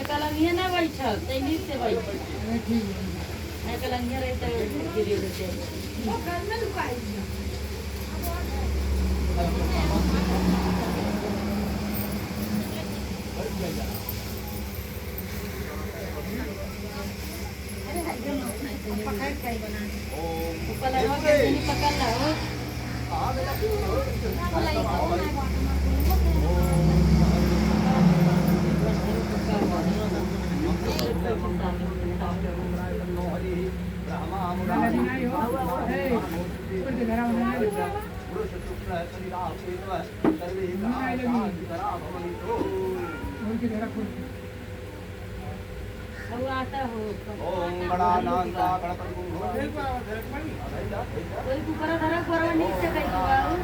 कलंगिया ना बैठल तेली से बैठल मैं कलंगिया रहता गिरी रहते वो घर में लुकाई अरे पकाए खाई बना ओ पकड़ ला हो हां बेटा आता हो ओम बड़ा नांदा गणपति को कोई कुकरा धरा परवनी से कई बाऊ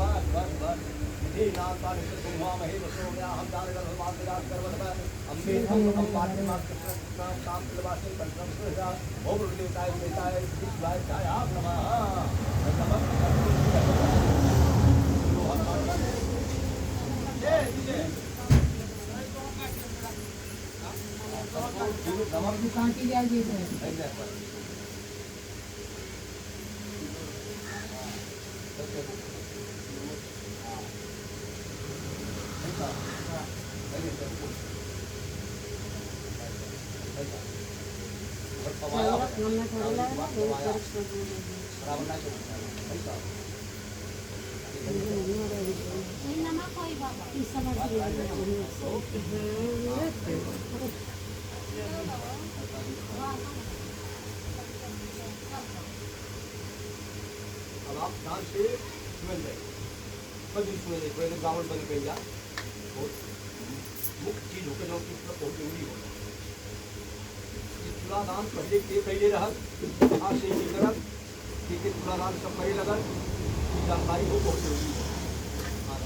बस बस बस हे नांदा तुमवा महे बसोया हम जाने का बात विराज करवत अम्बे हम बात मार कृष्ण काम प्रवासी कंट्रम से ओ देवता है विश्वास जाय आप नमः नमक की कांटी जाएगी अब आप ध्यान से सुन ले कोई ब्राह्मण बन गई या मुख्य चीज होकर जो कि बहुत जरूरी हो तुलादान पहले के पहले रहल आज से ही करल कि तुलादान सब करे लगल जानकारी हो बहुत जरूरी है हां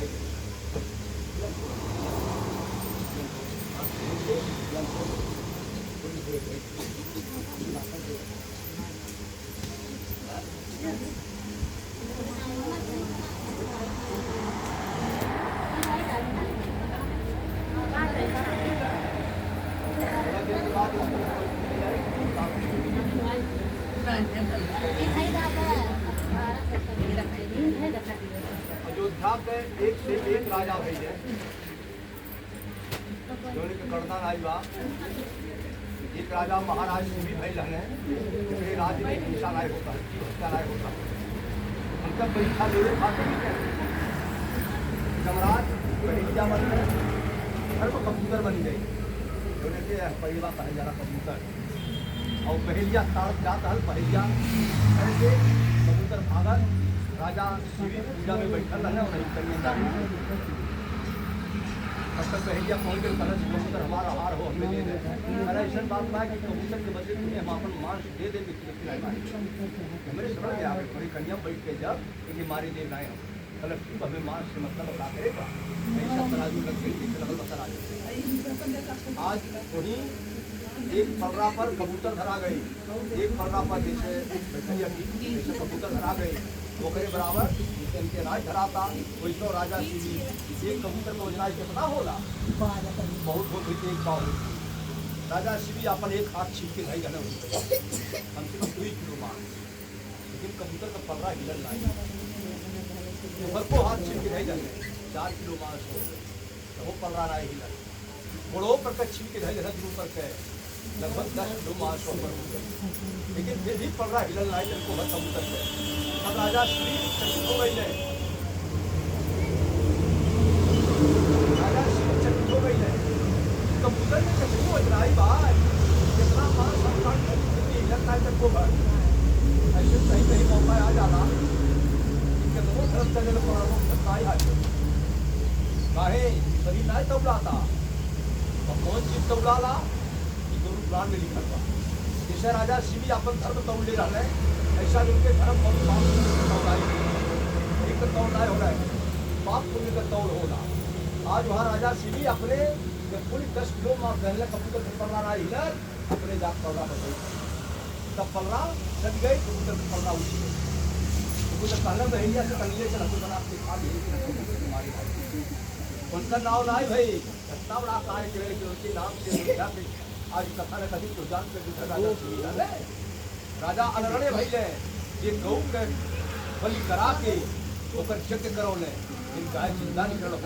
भाई अयोध्या के एक से एक राजा भैया जोने के करना आई बा एक राजा महाराज से भी भैल है राज्य में हिंसा लायक होता है हत्या लायक होता है उनका परीक्षा लेने खाते जमराज परीक्षा बन गए घर को कबूतर बन गई जोने के पहली बार कहा जा रहा कबूतर और पहलिया तार जाता है पहलिया ऐसे कबूतर भागल राजा शिवी पूजा में बैठल रहे और नहीं करने तब तक पहलिया पहुँच गए कलश कबूतर हमारा हार हो हमें दे दे अरे ऐसा बात ना कि कबूतर के बदले तुम्हें हम अपन मांस दे देंगे हमारे समझ गया थोड़ी कन्या बैठ के जब कि मारी दे लाए हम कलश हमें मांस से मतलब बता करेगा ऐसा तराजू लग आज वही एक फर्रा पर कबूतर धरा गई एक फर्रा पर जैसे कबूतर धरा गई ओकरे बराबर इनके राज धराता वैसो राजा शिवी एक कबूतर को योजना कितना होला बहुत बहुत एक पाव राजा शिवी अपन एक हाथ छीन के भाई गए हमसे 2 किलो मांस लेकिन कबूतर का फर्रा हिलल नहीं घर को हाथ छीन के भाई गए 4 किलो मांस हो तो वो फर्रा नहीं हिलल बड़ो पर का छीन के भाई गए ऊपर के लगभग 10 किलो मांस हो लेकिन फिर भी फर्रा हिलल नहीं इनको घर कबूतर से अब राजा श्री चकित हो गई है राजा श्री चकित हो गई है कबूतर में चकित हो इतनाई भाई कितना मांस हम काट कितनी लगता है तक को भर ऐसे कहीं कहीं मौका आ जाना इनके दोनों तरफ चले लोग परामर्श करता ही आज काहे शरीर ना तबलाता और कौन चीज तबलाला ये गुरु पुराण में लिखा हुआ जैसे राजा शिवी अपन धर्म तौले रहे ऐसा उनके धर्म बहुत एक तौल हो रहा है पाप पुण्य का तौल होगा आज वहाँ राजा शिवी अपने जब पूरी 10 किलो माँ पहले कबूतर पल्ला रहा हिलर अपने जात पल्ला बताई तब पल्ला सट गई कबूतर पल्ला उठी गई कबूतर पहले महिला से तंगले से रखो बना के खा लिए मारी उनका नाम ना भाई इतना बड़ा कार्य करे कि उनके नाम से अयोध्या पे आज कथा न कथी तो जान पे दूसरा राजा सुविधा है। राजा अनरणे भाई ले ये गौ के बलि करा के ओकर यज्ञ करौले इन गाय जिंदा नहीं करो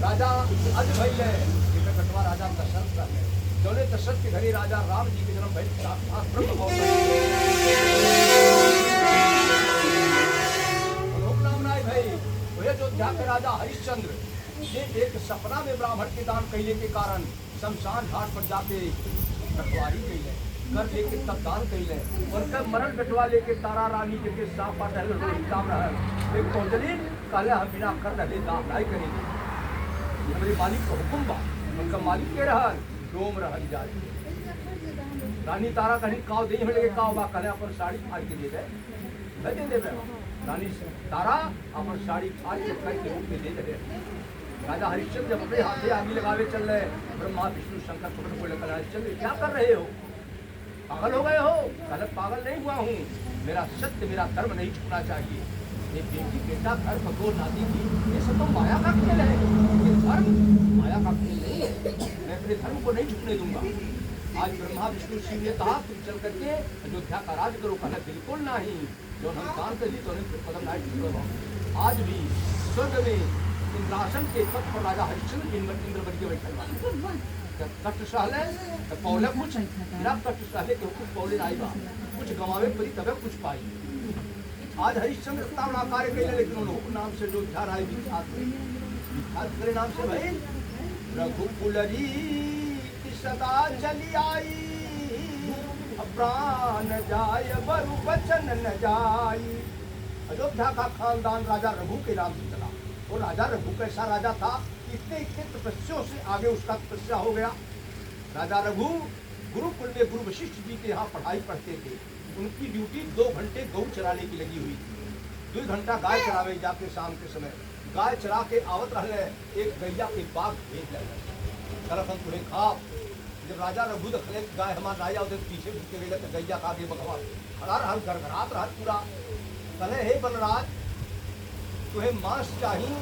राजा अज भाई ले ये कटवा राजा दशरथ का है जौने दशरथ के घरे राजा राम जी के जन्म भाई साक्षात ब्रह्म अयोध्या के राजा हरिश्चंद्र ये एक सपना में ब्राह्मण के दान कैले के कारण शमशान घाट पर जाके रखवारी कैले कर लेके तब दान कैले उनका मरण कटवा लेके तारा रानी के साफ पाटल रोहित काम रहा एक पहुंचली कहले हम बिना कर रहे दान नहीं करेंगे हमारे मालिक का हुक्म बा उनका मालिक के रहल डोम रहल जाए रानी तारा कहीं काव दे हटे काव बा कहले अपन साड़ी फाड़ के दे दे दे दे रानी तारा अपन साड़ी फाड़ के कई के रूप में दे दे राजा हरिश्चंद्र जब अपने हाथ से आगे लगावे चल रहे ब्रह्मा विष्णु शंकर पकड़ को लेकर आए चल क्या कर रहे हो पागल हो गए हो गलत पागल नहीं हुआ हूँ मेरा सत्य मेरा धर्म नहीं छूटना चाहिए एक बेटी बेटा घर पको नाती की ये सब तो माया का खेल है ये धर्म माया का खेल नहीं है मैं अपने धर्म को नहीं छूटने दूंगा आज ब्रह्मा विष्णु शिव ने कहा तुम चल करके अयोध्या का राज करो कहना बिल्कुल नहीं जो हम दान कर दी तो कदम नहीं आज भी स्वर्ग में इंद्रासन के पद पर राजा हरिश्चंद्र इंद्र बन के बैठा कष्ट सहले तो पौले कुछ बिना कष्ट सहले के कुछ पौले नहीं बा कुछ गंवावे पड़ी तबे कुछ पाई आज हरिश्चंद्र इतना बड़ा कार्य कैले लेकिन उन्होंने नाम से जो ध्यान आई विख्यात करे नाम से भाई रघुकुलरी सदा चली आई प्राण जाय बरु बचन न जाई। अयोध्या का खानदान राजा रघु के नाम से चला और राजा रघु कैसा राजा था इतने इतने तपस्याओं से आगे उसका तपस्या हो गया। राजा रघु गुरुकुल में गुरु वशिष्ठ जी के यहाँ पढ़ाई पढ़ते थे उनकी ड्यूटी 2 घंटे गौ चराने की लगी हुई थी 2 घंटा गाय चरावे जाके शाम के समय गाय चरा के आवत रहे एक गैया के बाघ भेज लगे हम तुम्हें खा जब राजा रघु दखले गाय हमारा राजा उधर पीछे भूखे गए तो गैया का आगे बगवा खड़ा रहा गड़गड़ात रहा पूरा कहे हे बनराज तुम्हें मांस चाहिए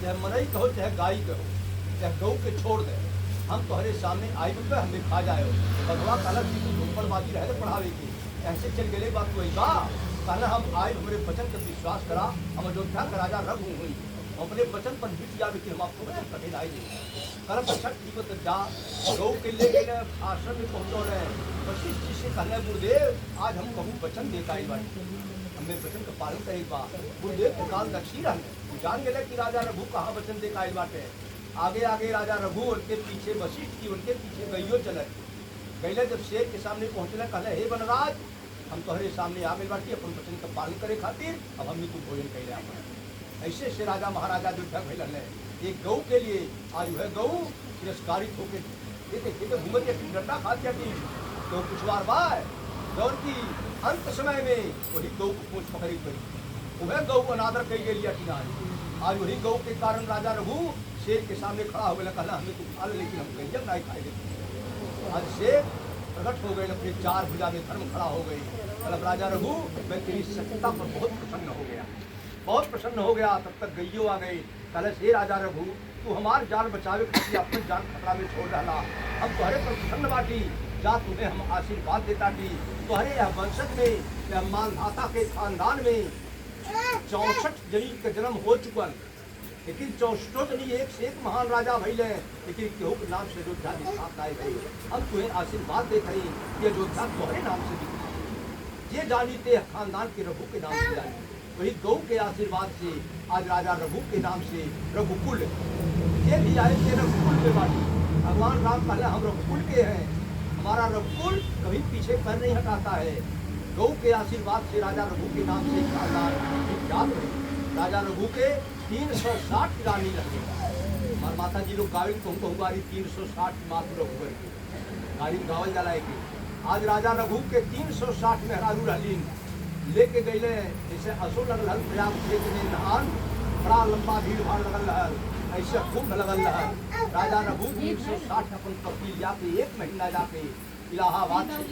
चाहे मनई कहो चाहे गाय कहो चाहे गौ के छोड़ दे हम तुम्हारे सामने आई तो हमें खा जाए भगवा कलर की धूपड़बाजी रहे पढ़ावे की ऐसे चल गए बात कोई बा कहना हम आए हमारे वचन पर विश्वास करा हम अयोध्या का राजा रघु हुई अपने वचन पर बीत जावे कि हम आपको वचन कठिन आएंगे कर्म छठ जीवत जा गौ के ले गए आश्रम में पहुंचो रहे वशिष्ठ जी से कहने गुरुदेव आज हम कहूँ वचन देता ही बात हमने वचन का पालन करे बा गुरुदेव के काल दक्षी रहने जान गए कि राजा रघु कहाँ वचन दे का बाटे आगे आगे राजा रघु उनके पीछे वशिष्ठ की उनके पीछे गैयो चले गैले जब शेर के सामने पहुंचने कहले हे बनराज हम तुम्हारे सामने आ गए बाटी अपन वचन का पालन करे खातिर अब हमने तू भोजन कैले अपन ऐसे से राजा महाराजा जो भैल एक गौ के लिए आज है गौ तिरस्कारित होकर घूमत डंडा खाती थी तो कुछ बार बार गौर की अंत समय में वही गौ को पूछ पकड़ी पड़ी वह गौ को अनादर कही गई किनारे आज वही गौ के कारण राजा रघु शेर के सामने खड़ा हो गया कहना हमें तो खा ले लेकिन हम गैया नहीं खाएंगे आज शेर प्रकट हो गए अपने 4 भुजा में धर्म खड़ा हो गई मतलब राजा रघु मैं तेरी सत्ता पर बहुत प्रसन्न हो गया बहुत प्रसन्न हो गया तब तक गैयो आ गई कहले हे राजा रघु तू हमार जान बचावे खातिर अपने जान खतरा में छोड़ रहा हम तुम्हारे पर प्रसन्न बाटी जा तुम्हें हम आशीर्वाद देता थी तुम्हारे यह वंशज में यह मालधाता के खानदान में 64 जनी का जन्म हो चुकन लेकिन 64 जनी एक से एक महान राजा भैले लेकिन केहू के नाम से अयोध्या विख्यात आए गई हम तुम्हें आशीर्वाद देते हैं कि अयोध्या तुम्हारे नाम से विख्यात ये जानी ते खानदान के रघु के नाम से जानी वही गौ के आशीर्वाद से आज राजा रघु के नाम से रघुकुल ये भी आए थे रघुकुल में बाटी भगवान राम पहले हम रघुकुल के हैं हमारा रघुकुल कभी पीछे पैर नहीं हटाता है गौ के आशीर्वाद से राजा रघु के नाम से खानदान विख्यात है राजा रघु के 360 की रानी लगेगा हमारे माता जी लोग गाड़ी तुमको हुआरी 360 मातु रघुवर गाड़ी गावल जाला है आज राजा रघु के 360 मेहरारू रहलीन लेके गए जैसे असुर लगल प्रयाग क्षेत्र में नहान बड़ा लंबा भीड़ भाड़ लगल रहल ऐसे कुंभ लगल रहल राजा रघु 360 अपन पत्नी जाके 1 महीना जाके इलाहाबाद से